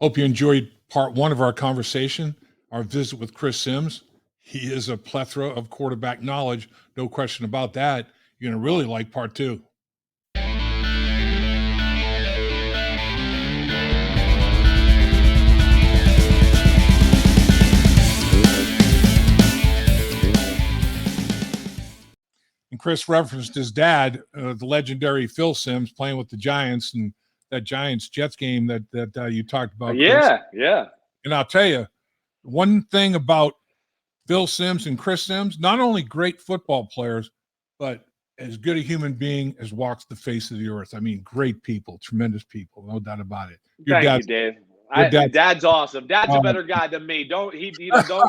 Hope you enjoyed part one of our conversation, our visit with Chris Sims. He is a plethora of quarterback knowledge, no question about that. You're going to really like part two. And Chris referenced his dad, the legendary Phil Sims, playing with the Giants, and that Giants-Jets game that you talked about, Chris. Yeah. And I'll tell you, one thing about Phil Sims and Chris Sims, not only great football players, but as good a human being as walks the face of the earth. I mean, great people, tremendous people, no doubt about it. Thank you, Dave. Dad's awesome. Dad's a better guy than me. Don't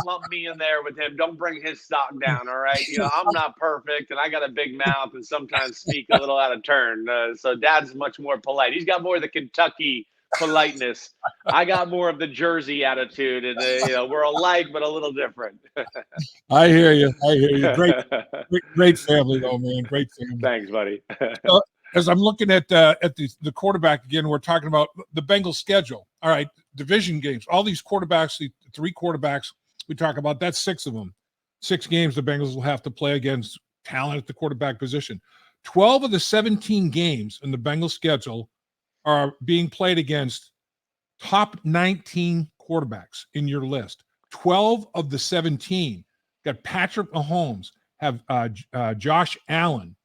lump me in there with him. Don't bring his stock down. All right. I'm not perfect, and I got a big mouth, and sometimes speak a little out of turn. So Dad's much more polite. He's got more of the Kentucky politeness. I got more of the Jersey attitude, and we're alike but a little different. I hear you. Great family, though, man. Great family. Thanks, buddy. As I'm looking at the quarterback again, we're talking about the Bengals schedule. All right, division games. All these quarterbacks, the three quarterbacks we talk about, that's 6 of them. 6 games the Bengals will have to play against talent at the quarterback position. 12 of the 17 games in the Bengals schedule are being played against top 19 quarterbacks in your list. 12 of the 17 got Patrick Mahomes, have Josh Allen.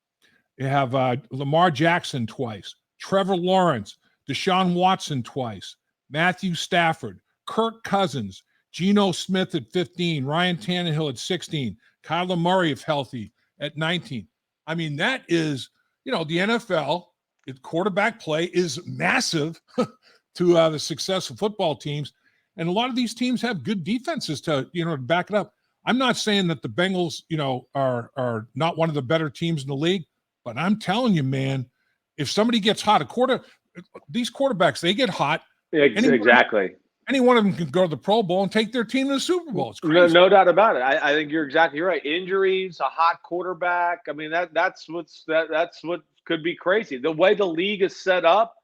You have Lamar Jackson twice, Trevor Lawrence, Deshaun Watson twice, Matthew Stafford, Kirk Cousins, Geno Smith at 15, Ryan Tannehill at 16, Kyler Murray, if healthy, at 19. I mean, that is, the NFL, quarterback play is massive to the successful football teams. And a lot of these teams have good defenses to back it up. I'm not saying that the Bengals, are not one of the better teams in the league. But I'm telling you, man, if somebody gets hot, these quarterbacks, they get hot. Exactly. Any one of them can go to the Pro Bowl and take their team to the Super Bowl. It's crazy. No doubt about it. I think you're exactly right. Injuries, a hot quarterback. I mean, that's what could be crazy. The way the league is set up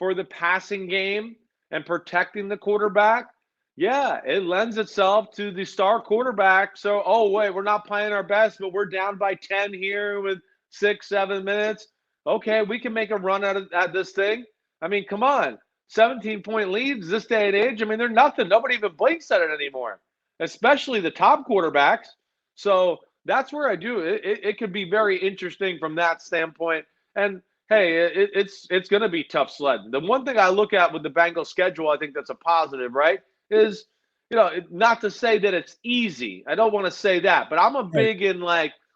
for the passing game and protecting the quarterback, yeah, it lends itself to the star quarterback. So, wait, we're not playing our best, but we're down by 10 here with 6-7 minutes. Okay, we can make a run at this thing. I mean, come on. 17-point leads this day and age. I mean, they're nothing. Nobody even blinks at it anymore, especially the top quarterbacks. So that's where it could be very interesting from that standpoint. And hey, it's going to be tough sledding. The one thing I look at with the Bengals schedule, I think that's a positive, right, is, not to say that it's easy. I don't want to say that, but I'm a big in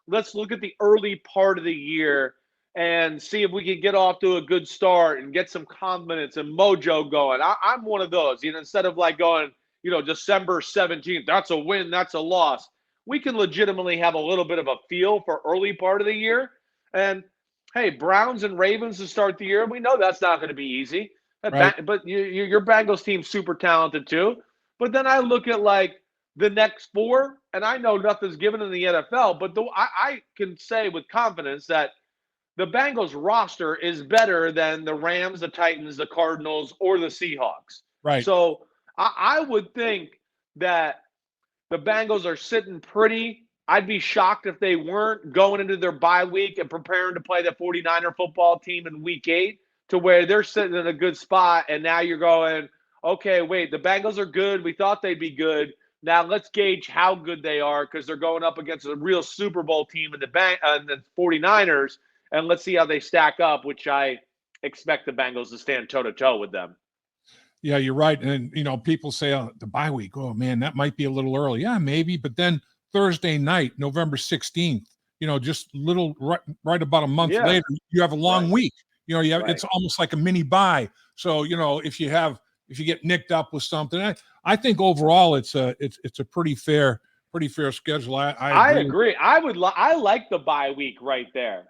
let's look at the early part of the year and see if we can get off to a good start and get some confidence and mojo going. I'm one of those, instead of going, December 17th, that's a win, that's a loss. We can legitimately have a little bit of a feel for early part of the year. And, hey, Browns and Ravens to start the year, we know that's not going to be easy. Right. But your Bengals team's super talented too. But then I look at, the next 4, and I know nothing's given in the NFL, but I can say with confidence that the Bengals roster is better than the Rams, the Titans, the Cardinals, or the Seahawks. Right. So I would think that the Bengals are sitting pretty. I'd be shocked if they weren't going into their bye week and preparing to play the 49er football team in week 8 to where they're sitting in a good spot. And now you're going, okay, wait, the Bengals are good. We thought they'd be good. Now let's gauge how good they are because they're going up against a real Super Bowl team in the 49ers, and let's see how they stack up, which I expect the Bengals to stand toe-to-toe with them. Yeah, you're right. And, people say the bye week, oh, man, that might be a little early. Yeah, maybe. But then Thursday night, November 16th, just right about a month later, you have a long week. It's almost like a mini bye. So, if you get nicked up with something, I think overall it's a pretty fair schedule. I agree. I like the bye week right there.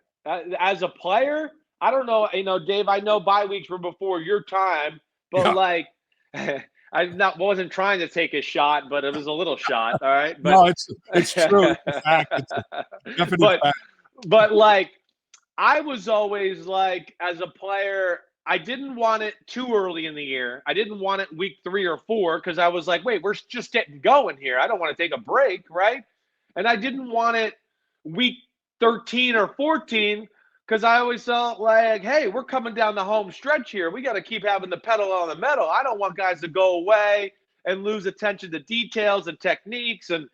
As a player, I don't know, Dave, I know bye weeks were before your time, but I wasn't trying to take a shot, but it was a little shot. All right. But, no, it's true. It's definitely fact. But I was always as a player, I didn't want it too early in the year. I didn't want it week 3 or 4 because I was like, wait, we're just getting going here. I don't want to take a break, right? And I didn't want it week 13 or 14 because I always felt like, hey, we're coming down the home stretch here. We got to keep having the pedal on the metal. I don't want guys to go away and lose attention to details and techniques and,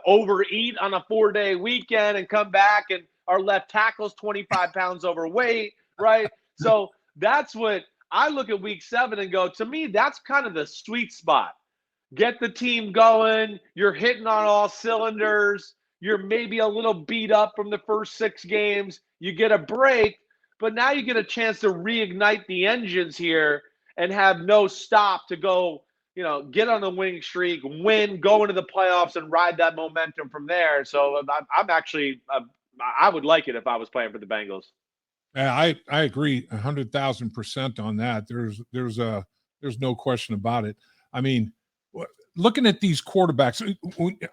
overeat on a 4-day weekend and come back and our left tackle's 25 pounds overweight, right? So that's what I look at week 7 and go, to me, that's kind of the sweet spot. Get the team going. You're hitting on all cylinders. You're maybe a little beat up from the first 6 games. You get a break, but now you get a chance to reignite the engines here and have no stop to go, get on the winning streak, win, go into the playoffs, and ride that momentum from there. So I'm actually, I would like it if I was playing for the Bengals. Yeah, I agree 100,000% on that. There's no question about it. I mean, looking at these quarterbacks,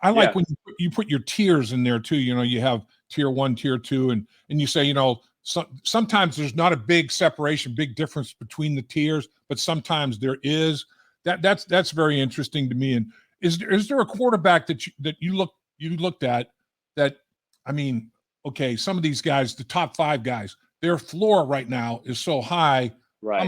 I like when you put your tiers in there too. You have tier 1, tier 2, and you say, sometimes there's not a big separation, big difference between the tiers, but sometimes there is. That's very interesting to me. And is there a quarterback that you looked at that? I mean, okay, some of these guys, the top 5 guys, their floor right now is so high. Right.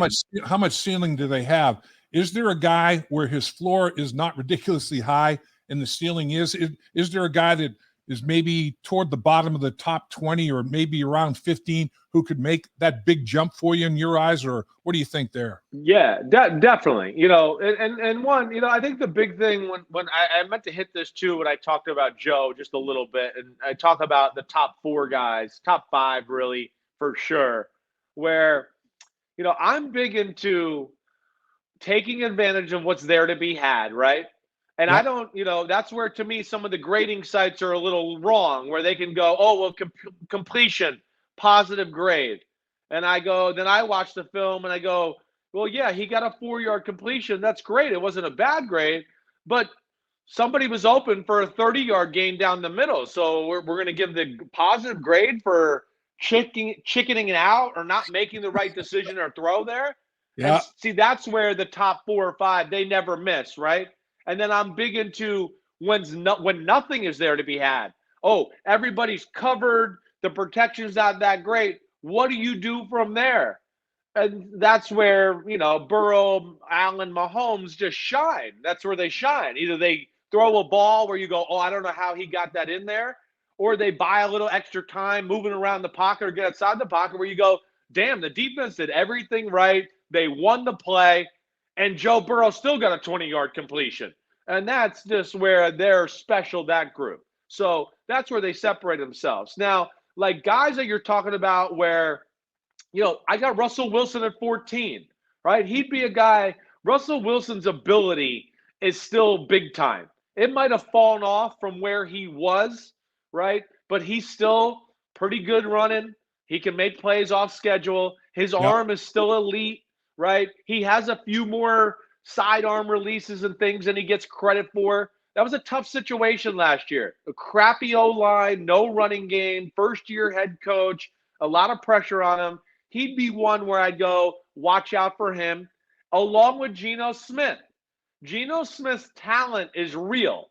How much ceiling do they have? Is there a guy where his floor is not ridiculously high and the ceiling is? Is there a guy that is maybe toward the bottom of the top 20 or maybe around 15 who could make that big jump for you in your eyes? Or what do you think there? Yeah, definitely. And one, I think the big thing when I meant to hit this too when I talked about Joe just a little bit, and I talk about the top 4 guys, top 5 really for sure, where, I'm big into taking advantage of what's there to be had, right? And Yep. I don't, that's where to me some of the grading sites are a little wrong, where they can go, oh, well, completion, positive grade. And I go, then I watch the film and I go, well, yeah, he got a 4-yard completion. That's great. It wasn't a bad grade, but somebody was open for a 30-yard gain down the middle. So we're going to give the positive grade for chickening it out or not making the right decision or throw there. Yeah. And see, that's where the top 4 or 5, they never miss, right? And then I'm big into when nothing is there to be had. Oh, everybody's covered. The protection's not that great. What do you do from there? And that's where, Burrow, Allen, Mahomes just shine. That's where they shine. Either they throw a ball where you go, oh, I don't know how he got that in there, or they buy a little extra time moving around the pocket or get outside the pocket where you go, damn, the defense did everything right. They won the play, and Joe Burrow still got a 20-yard completion. And that's just where they're special, that group. So that's where they separate themselves. Now, like guys that you're talking about where, I got Russell Wilson at 14, right? He'd be a guy, Russell Wilson's ability is still big time. It might have fallen off from where he was, right? But he's still pretty good running. He can make plays off schedule. His arm is still elite, right? He has a few more sidearm releases and things than he gets credit for. That was a tough situation last year. A crappy O-line, no running game, first-year head coach, a lot of pressure on him. He'd be one where I'd go, watch out for him, along with Geno Smith. Geno Smith's talent is real.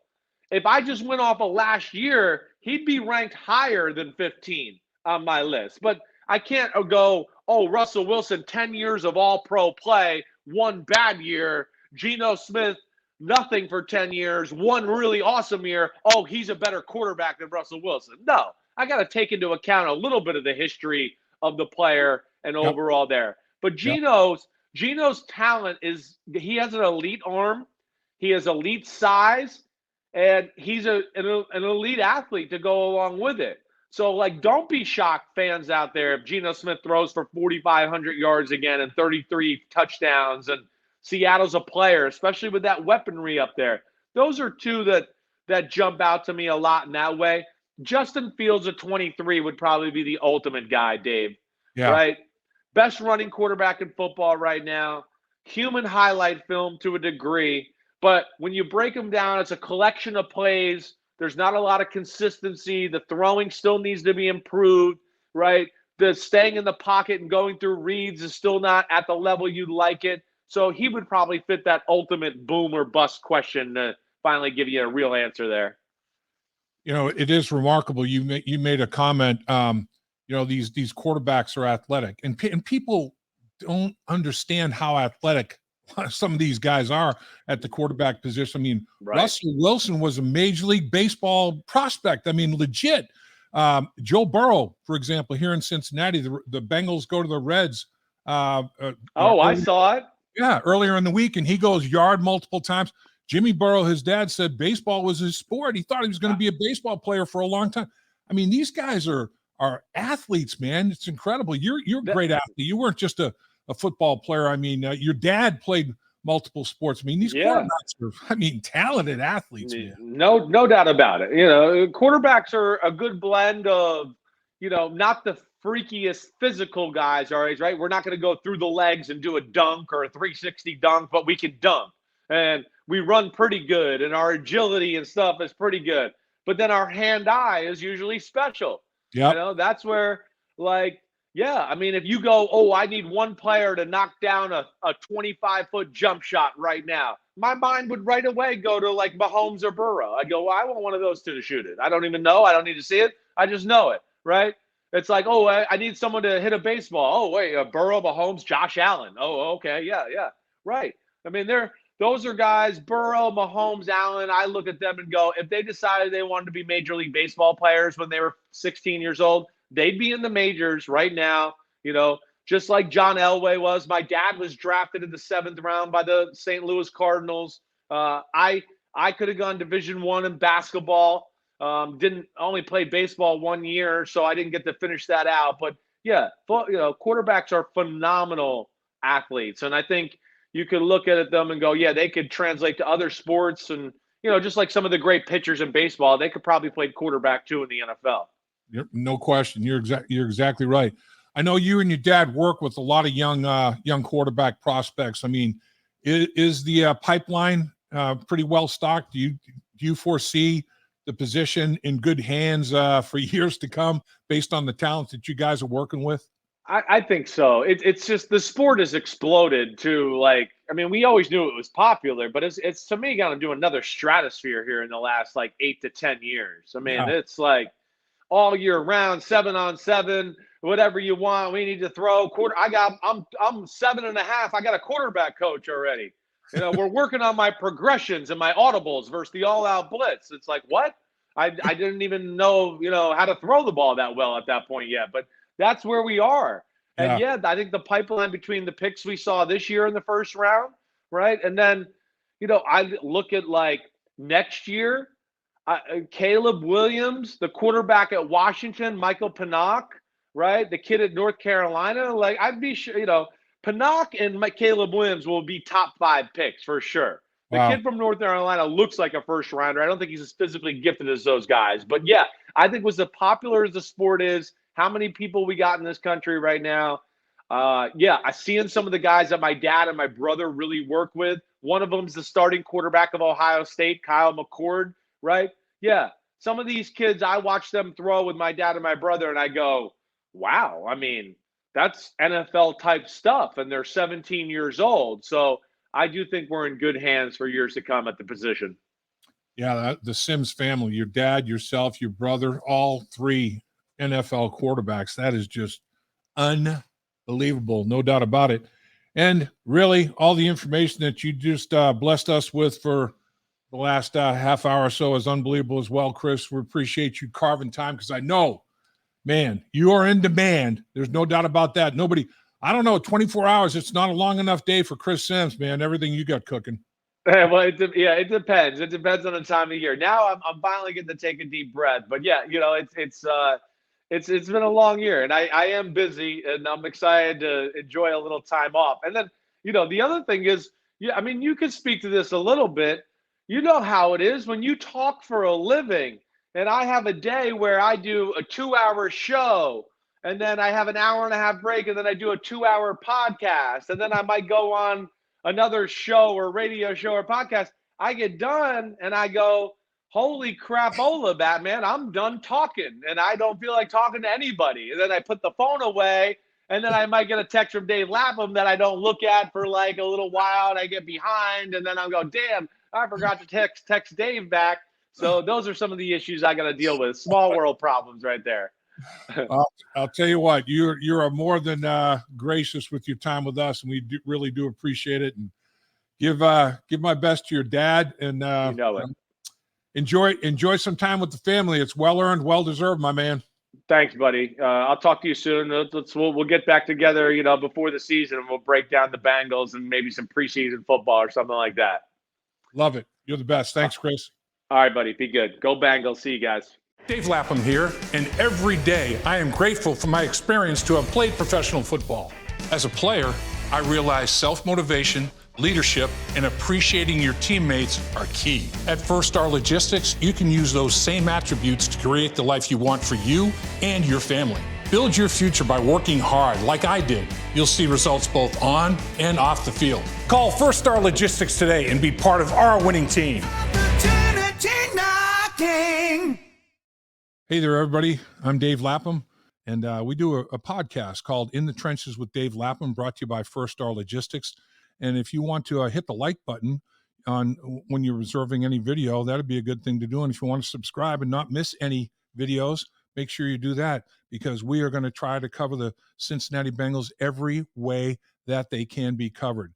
If I just went off of last year, he'd be ranked higher than 15 on my list. But I can't go, oh, Russell Wilson, 10 years of all-pro play, one bad year. Geno Smith, nothing for 10 years, one really awesome year. Oh, he's a better quarterback than Russell Wilson. No, I got to take into account a little bit of the history of the player and overall there. But Geno's talent is he has an elite arm. He has elite size. And he's an elite athlete to go along with it. So, don't be shocked, fans out there, if Geno Smith throws for 4,500 yards again and 33 touchdowns. And Seattle's a player, especially with that weaponry up there. Those are two that jump out to me a lot in that way. Justin Fields at 23 would probably be the ultimate guy, Dave. Yeah. Right? Best running quarterback in football right now. Human highlight film to a degree. But when you break them down, it's a collection of plays. There's not a lot of consistency. The throwing still needs to be improved, right? the staying in the pocket and going through reads is still not at the level you'd like it. So he would probably fit that ultimate boom or bust question to finally give you a real answer there. It is remarkable. You made a comment. These quarterbacks are athletic, and people don't understand how athletic some of these guys are at the quarterback position. I mean, Right. Russell Wilson was a Major League Baseball prospect. I mean, legit. Joe Burrow, for example, here in Cincinnati, the Bengals go to the Reds. I saw it. Yeah, earlier in the week, and he goes yard multiple times. Jimmy Burrow, his dad, said baseball was his sport. He thought he was going to be a baseball player for a long time. I mean, these guys are athletes, man. It's incredible. You're a great athlete. You weren't just a football player. I mean, your dad played multiple sports. I mean, these quarterbacks are, talented athletes, man. No doubt about it. Quarterbacks are a good blend of, not the freakiest physical guys our age, right? We're not going to go through the legs and do a dunk or a 360 dunk, but we can dunk. And we run pretty good, and our agility and stuff is pretty good. But then our hand-eye is usually special. Yeah. That's where, if you go, I need one player to knock down a 25-foot jump shot right now, my mind would right away go to like Mahomes or Burrow. I go, I want one of those two to shoot it. I don't even know. I don't need to see it. I just know it, right? It's like, I need someone to hit a baseball. Oh, wait, Burrow, Mahomes, Josh Allen. Oh, okay, yeah, right. I mean, those are guys, Burrow, Mahomes, Allen. I look at them and go, if they decided they wanted to be Major League Baseball players when they were 16 years old, they'd be in the majors right now, just like John Elway was. My dad was drafted in the 7th round by the St. Louis Cardinals. I could have gone Division I in basketball. Didn't only play baseball 1 year, so I didn't get to finish that out. But yeah, quarterbacks are phenomenal athletes, and I think you could look at them and go, yeah, they could translate to other sports, and just like some of the great pitchers in baseball, they could probably play quarterback too in the NFL. No question. You're exactly right. I know you and your dad work with a lot of young quarterback prospects. I mean, is the pipeline pretty well stocked? Do you foresee the position in good hands for years to come based on the talent that you guys are working with? I think so. It's just the sport has exploded to we always knew it was popular, but it's to me got to do another stratosphere here in the last 8 to 10 years. I mean, It's like all year round, 7-on-7, whatever you want. We need to throw I'm 7.5. I got a quarterback coach already. We're working on my progressions and my audibles versus the all-out blitz. It's like, what? I didn't even know, how to throw the ball that well at that point yet. But that's where we are. And I think the pipeline between the picks we saw this year in the first round, right? And then, I look at next year, Caleb Williams, the quarterback at Washington, Michael Penix, right? The kid at North Carolina. I'd be sure, Penix and Caleb Williams will be top 5 picks for sure. The kid from North Carolina looks like a first rounder. I don't think he's as physically gifted as those guys. But yeah, I think was as popular as the sport is, how many people we got in this country right now. I see in some of the guys that my dad and my brother really work with. One of them is the starting quarterback of Ohio State, Kyle McCord, right? Yeah, some of these kids, I watch them throw with my dad and my brother, and I go, wow, I mean, that's NFL-type stuff, and they're 17 years old. So I do think we're in good hands for years to come at the position. Yeah, the Sims family, your dad, yourself, your brother, all 3 NFL quarterbacks. That is just unbelievable, no doubt about it. And really, all the information that you just blessed us with for the last half hour or so is unbelievable as well, Chris. We appreciate you carving time because I know, man, you are in demand. There's no doubt about that. I don't know, 24 hours, it's not a long enough day for Chris Sims, man, everything you got cooking. Well, it depends. It depends on the time of year. Now I'm finally getting to take a deep breath. But yeah, it's been a long year, and I am busy, and I'm excited to enjoy a little time off. And then, the other thing is, you can speak to this a little bit. You know how it is when you talk for a living, and I have a day where I do a 2-hour show, and then I have an hour and a half break, and then I do a 2-hour podcast, and then I might go on another show or radio show or podcast. I get done, and I go, holy crapola, Batman, I'm done talking, and I don't feel like talking to anybody. And then I put the phone away, and then I might get a text from Dave Lapham that I don't look at for like a little while, and I get behind, and then I'll go, damn, I forgot to text Dave back. So those are some of the issues I got to deal with. Small world problems right there. I'll tell you what, you're more than gracious with your time with us, and we really do appreciate it. And give my best to your dad, and You know it. enjoy some time with the family. It's well earned, well deserved, my man. Thanks, buddy. I'll talk to you soon. We'll get back together, before the season, and we'll break down the Bengals and maybe some preseason football or something like that. Love it. You're the best. Thanks, Chris. All right, buddy. Be good. Go Bengals. See you guys. Dave Lapham here, and every day I am grateful for my experience to have played professional football. As a player, I realize self-motivation, leadership, and appreciating your teammates are key. At First Star Logistics, you can use those same attributes to create the life you want for you and your family. Build your future by working hard like I did. You'll see results both on and off the field. Call First Star Logistics today and be part of our winning team. Hey there, everybody. I'm Dave Lapham, and we do a podcast called In the Trenches with Dave Lapham, brought to you by First Star Logistics. And if you want to hit the like button on when you're reserving any video, that'd be a good thing to do. And if you want to subscribe and not miss any videos, make sure you do that, because we are going to try to cover the Cincinnati Bengals every way that they can be covered.